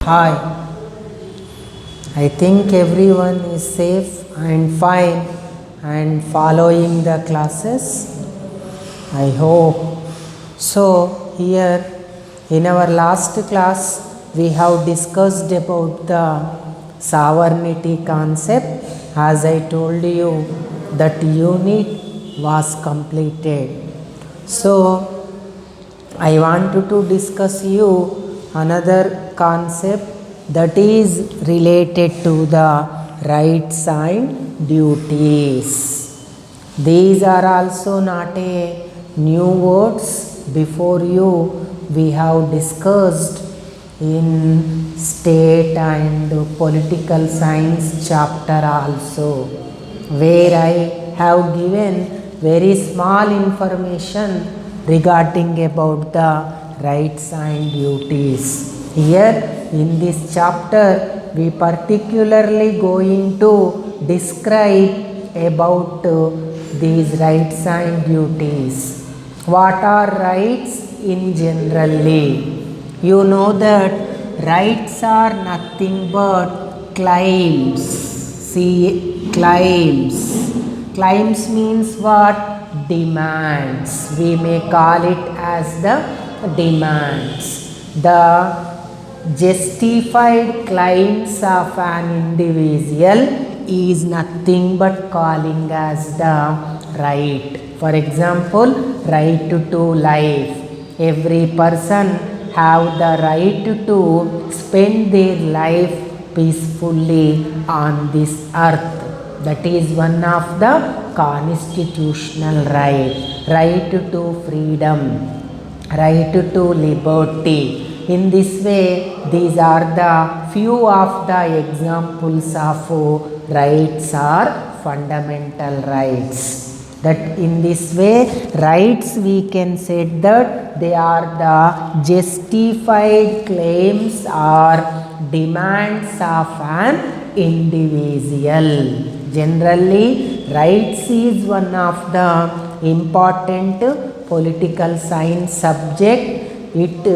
Hi, I think everyone is safe and fine and following the classes. I hope. So, here in our last class, we have discussed about the sovereignty concept. As I told you, that unit was completed. So, I wanted to discuss you another concept that is related to the rights and duties. These are also not a new words. Before you we have discussed in state and political science chapter also, where I have given very small information regarding about the rights and duties. Here in this chapter we particularly going to describe about these rights and duties. What are rights in generally? You know that rights are nothing but claims. See, claims. Claims means what? Demands. We may call it as the demands. The justified claims of an individual is nothing but calling as the right. For example, right to life. Every person have the right to spend their life peacefully on this earth. That is one of the constitutional right. Right to freedom, right to liberty. In this way, these are the few of the examples of rights or fundamental rights. That in this way, rights we can say that they are the justified claims or demands of an individual. Generally, rights is one of the important political science subject. It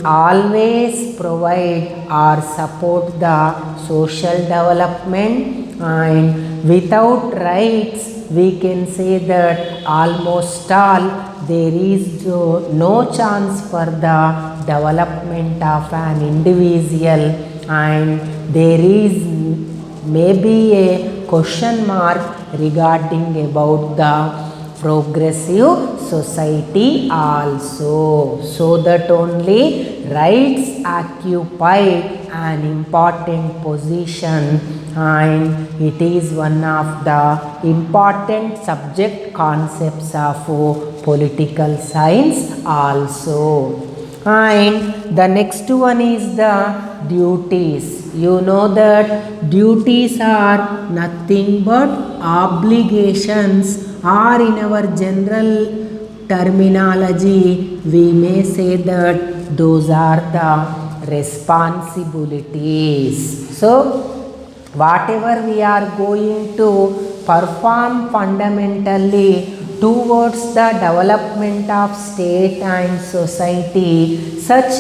always provide or support the social development, and without rights we can say that almost all there is no chance for the development of an individual, and there is maybe a question mark regarding about the progressive society also. So that only rights occupy an important position, and it is one of the important subject concepts of political science also. And the next one is the duties. You know that duties are nothing but obligations, or in our general terminology we may say that those are the responsibilities. So whatever we are going to perform fundamentally towards the development of state and society, such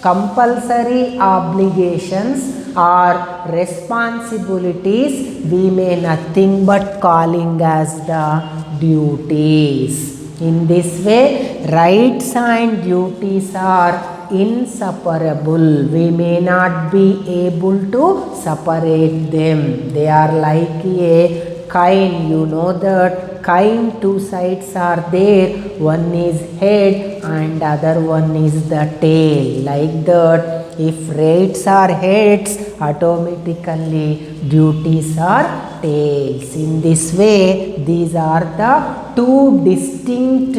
compulsory obligations or responsibilities we may nothing but calling as the duties. In this way, rights and duties are inseparable. We may not be able to separate them. They are like a coin. You know that coin, two sides are there. One is head and other one is the tail. Like that, if rights are heads, automatically duties are tails. In this way, these are the two distinct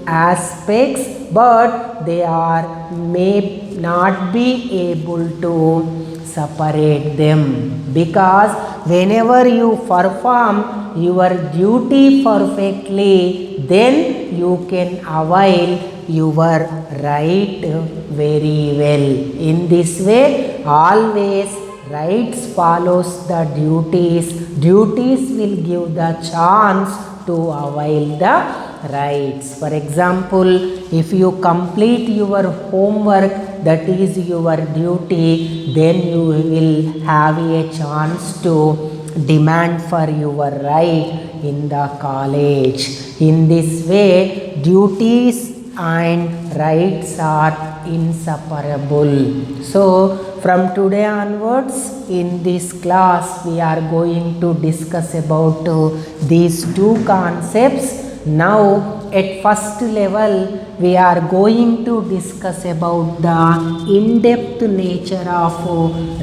aspects, but they are may not be able to separate them, because whenever you perform your duty perfectly, then you can avail your right very well. In this way, always rights follows the duties. Duties will give the chance to avail the rights. For example, if you complete your homework, that is your duty, then you will have a chance to demand for your right in the college. In this way, duties and rights are inseparable. So from today onwards in this class we are going to discuss about these two concepts. Now at first level we are going to discuss about the in-depth nature of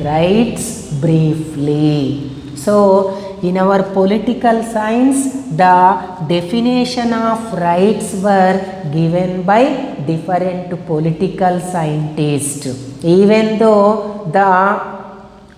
rights briefly. So in our political science, the definition of rights were given by different political scientists. Even though the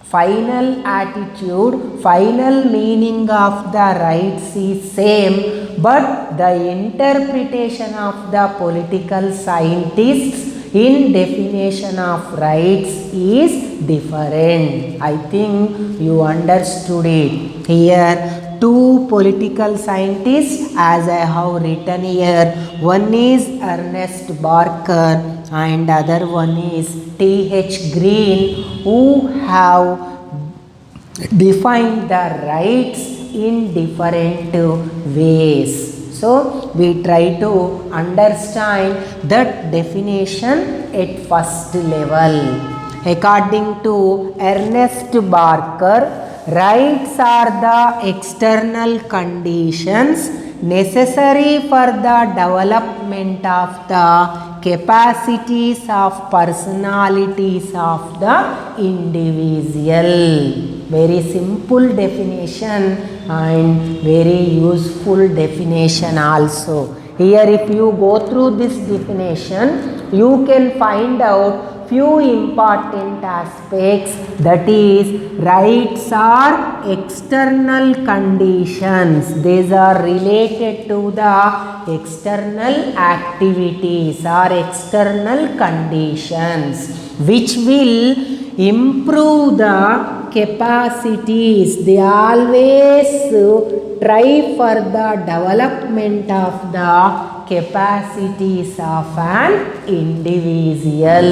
final attitude, final meaning of the rights is same, but the interpretation of the political scientists in definition of rights is different. I think you understood it. Here two political scientists, as I have written here, one is Ernest Barker and other one is T.H. Green, who have defined the rights in different ways. So we try to understand that definition at first level. According to Ernest Barker, rights are the external conditions necessary for the development of the capacities of personalities of the individual. Very simple definition and very useful definition also. Here if you go through this definition, you can find out few important aspects, that is rights are external conditions. These are related to the external activities or external conditions which will improve the capacities. They always try for the development of the capacities of an individual.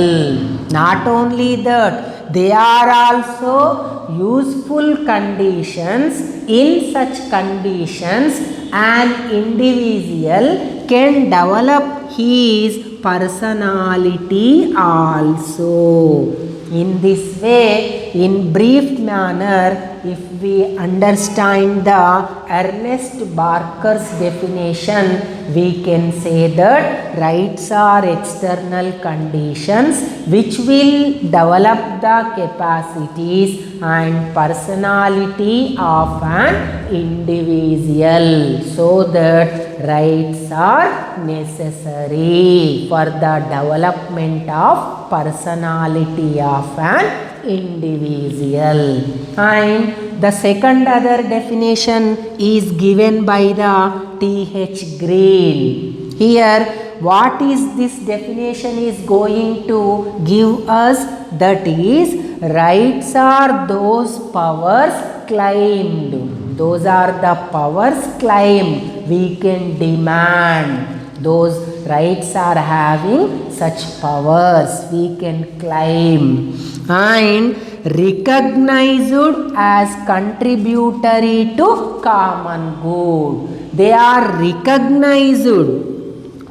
Not only that, they are also useful conditions. In such conditions, an individual can develop his personality also. In this way, in brief manner, if we understand the Ernest Barker's definition, we can say that rights are external conditions which will develop the capacities and personality of an individual, so that rights are necessary for the development of personality of an individual. And the second other definition is given by the T.H. Green. Here what is this definition is going to give us, that is rights are those powers claimed. Those are the powers claimed. We can demand. Those rights are having such powers we can claim, and recognized as contributory to common good. They are recognized.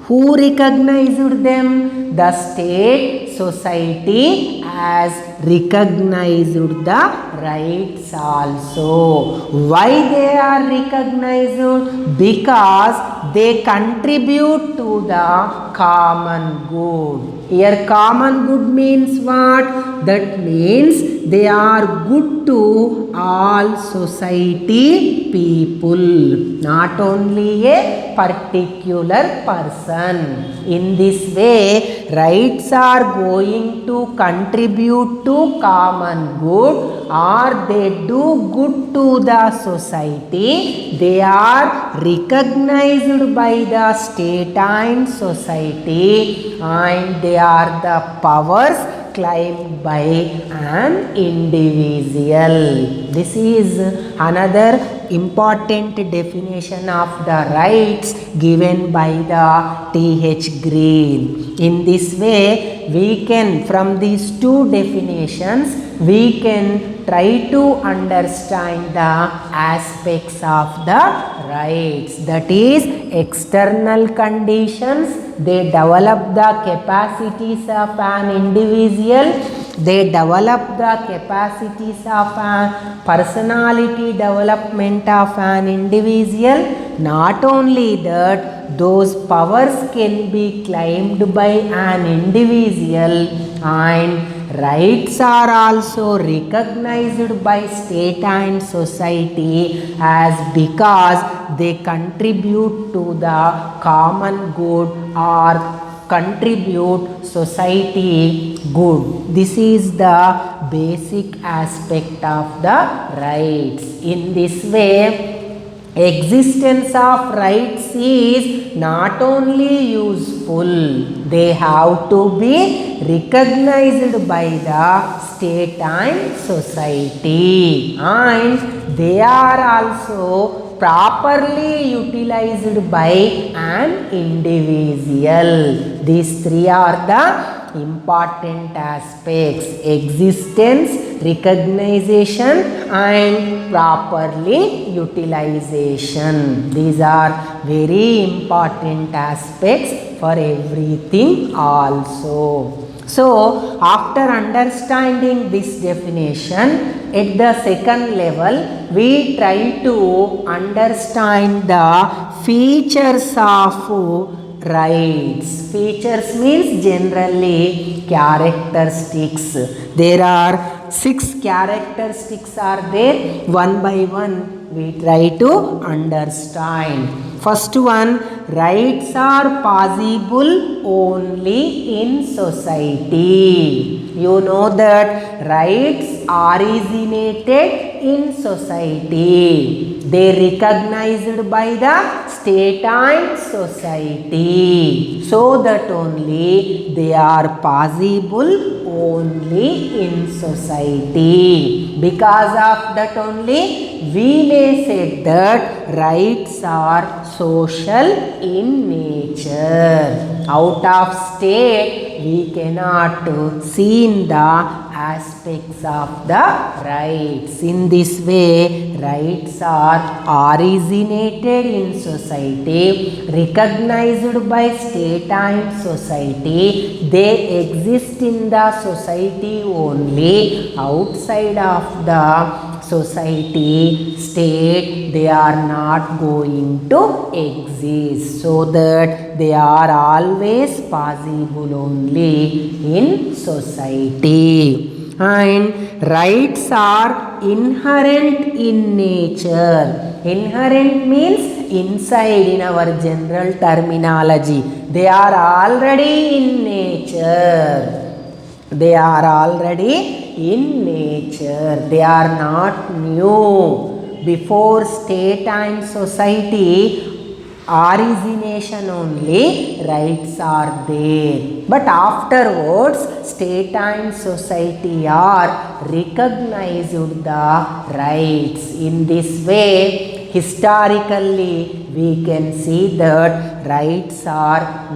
Who recognized them? The state, society has recognized the rights also. Why they are recognized? Because they contribute to the common good. Here common good means what? That means they are good to all society people, not only a particular person. In this way, rights are going to contribute to common good, or they do good to the society. They are recognized by the state and society, and they are the powers claimed by an individual. This is another important definition of the rights given by the T.H. Green. In this way, we can, from these two definitions, we can try to understand the aspects of the rights. That is, external conditions, they develop the capacities of an individual, they develop the capacities of a personality development of an individual. Not only that, those powers can be claimed by an individual, and rights are also recognized by state and society as because they contribute to the common good or contribute society good. This is the basic aspect of the rights. In this way, existence of rights is not only useful, they have to be recognized by the state and society, and they are also properly utilized by an individual. These three are the important aspects: existence, recognition, and properly utilization. These are very important aspects for everything also. So, after understanding this definition, at the second level, we try to understand the features of rights. Features means generally characteristics. There are 6 characteristics are there. One by one we try to understand. First one, rights are possible only in society. You know that rights originated in society. They recognized by the state and society. So that only they are possible only in society. Because of that only we may say that rights are social in nature. Out of state we cannot see in the aspects of the rights. In this way, rights are originated in society, recognized by state and society. They exist in the society only. Outside of the society, state, they are not going to exist, so that they are always possible only in society. And rights are inherent in nature. Inherent means inside in our general terminology. They are already in nature. They are already in nature. They are not new. Before state and society origination only rights are there. But afterwards state and society are recognized the rights. In this way, historically we can see that rights are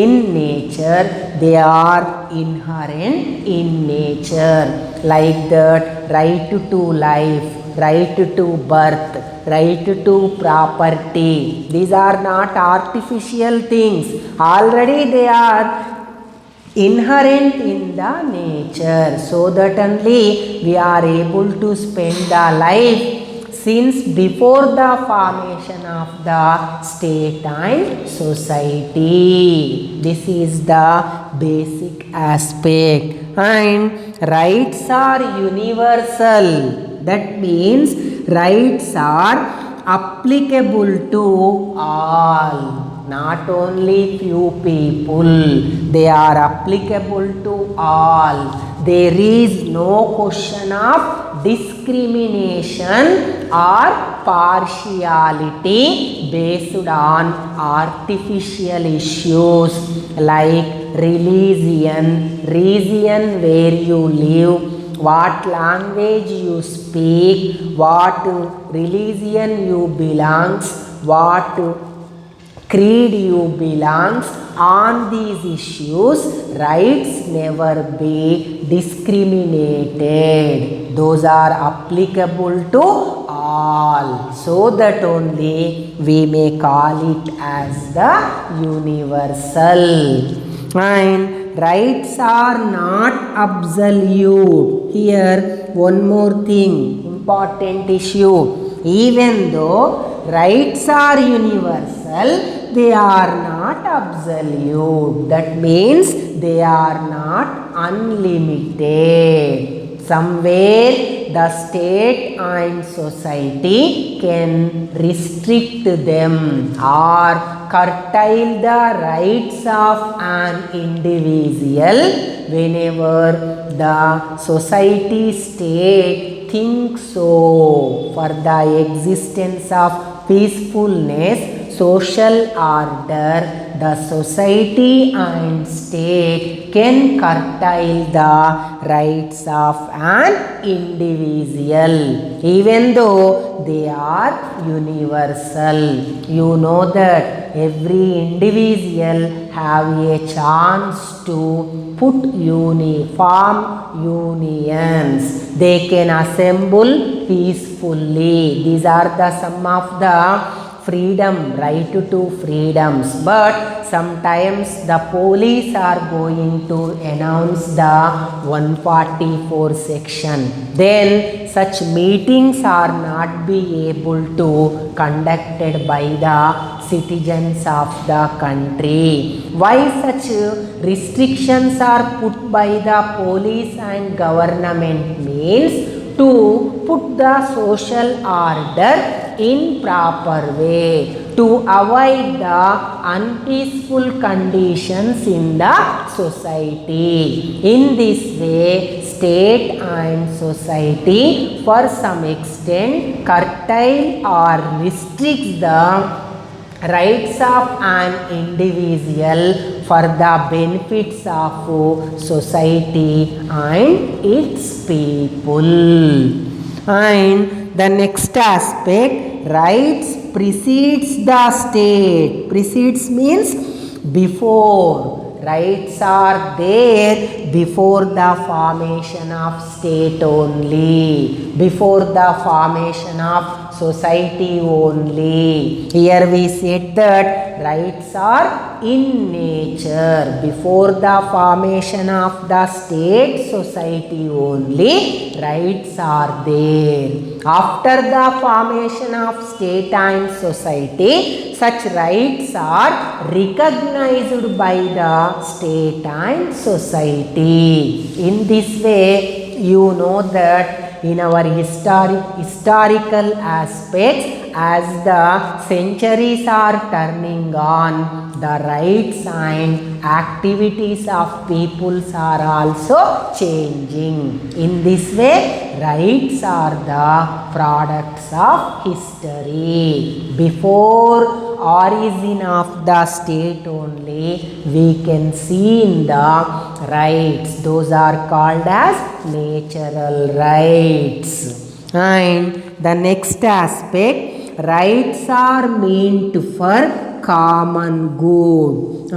in nature, they are inherent in nature. Like that, right to life, right to birth, right to property. These are not artificial things. Already they are inherent in the nature. So that only we are able to spend the life since before the formation of the state and society. This is the basic aspect. And rights are universal. That means rights are applicable to all, not only few people. They are applicable to all. There is no question of discrimination or partiality based on artificial issues like religion, region where you live, what language you speak, what religion you belongs, what creed you belongs. On these issues, rights never be discriminated. Those are applicable to all. So that only we may call it as the universal. And rights are not absolute. Here one more thing, important issue. Even though rights are universal, they are not absolute. That means they are not unlimited. Somewhere the state and society can restrict them or curtail the rights of an individual whenever the society state thinks so. For the existence of peacefulness, social order, the society and state can curtail the rights of an individual, even though they are universal. You know that every individual have a chance to put uniform unions. They can assemble peacefully. These are the some of the freedom, right to freedoms. But sometimes the police are going to announce the 144 section. Then such meetings are not be able to conducted by the citizens of the country. Why such restrictions are put by the police and government means to put the social order in proper way, to avoid the unpeaceful conditions in the society. In this way, state and society for some extent curtail or restrict the rights of an individual for the benefits of society and its people. And the next aspect, rights precedes the state. Precedes means before. Rights are there before the formation of state only, before the formation of society only. Here we said that rights are in nature. Before the formation of the state society only, rights are there. After the formation of state and society, such rights are recognized by the state and society. In this way, you know that in our historical aspects, as the centuries are turning on, the rights and activities of peoples are also changing. In this way, rights are the products of history. Before origin of the state only, we can see in the rights. Those are called as natural rights. And the next aspect, rights are meant for common good.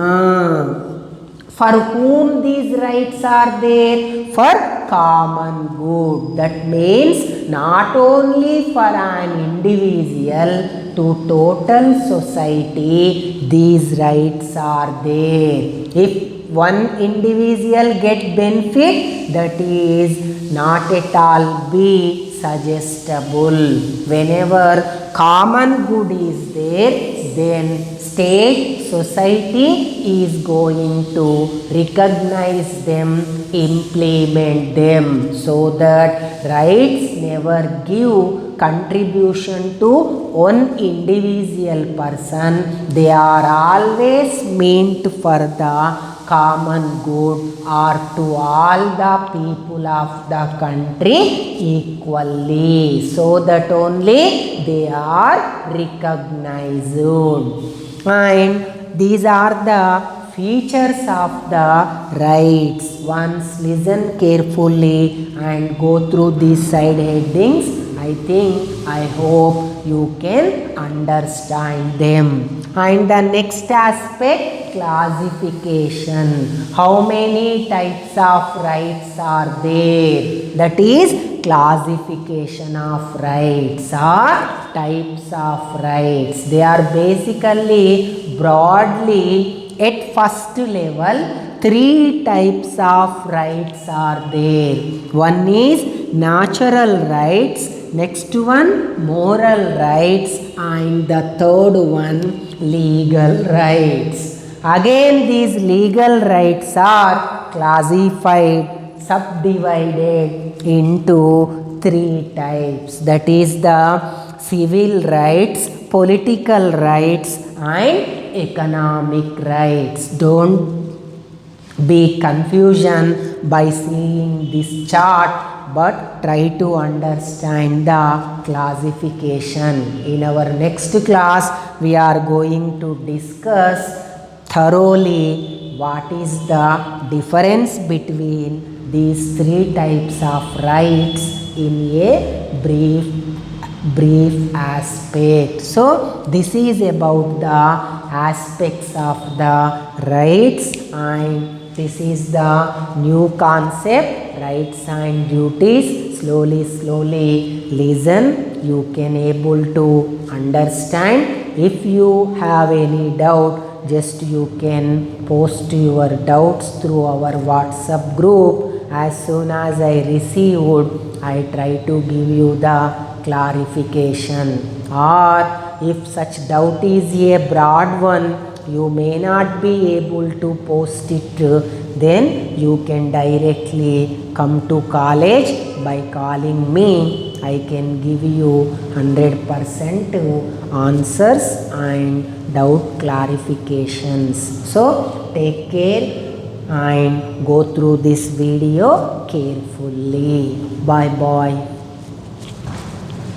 For whom these rights are there? For common good. That means not only for an individual, to total society these rights are there. If one individual get benefit, that is not at all be suggestible. Whenever common good is there, then state, society is going to recognize them, implement them, so that rights never give contribution to one individual person. They are always meant for the common good or to all the people of the country equally, so that only they are recognized. And these are the features of the rights. Once listen carefully and go through these side headings. I hope you can understand them. And the next aspect, classification. How many types of rights are there? That is classification of rights or types of rights. They are basically broadly at first level 3 types of rights are there. One is natural rights, next one moral rights, and the third one legal rights. Again, these legal rights are classified, subdivided into 3 types. That is the civil rights, political rights, and economic rights. Don't be confusion by seeing this chart, but try to understand the classification. In our next class, we are going to discuss thoroughly what is the difference between these 3 types of rights in a brief aspect. So this is about the aspects of the rights, and this is the new concept, rights and duties. Slowly listen, you can able to understand. If you have any doubt, just you can post your doubts through our WhatsApp group. As soon as I received, I try to give you the clarification. Or if such doubt is a broad one, you may not be able to post it, then you can directly come to college by calling me. I can give you 100% answers and doubt clarifications. So take care and go through this video carefully. Bye bye.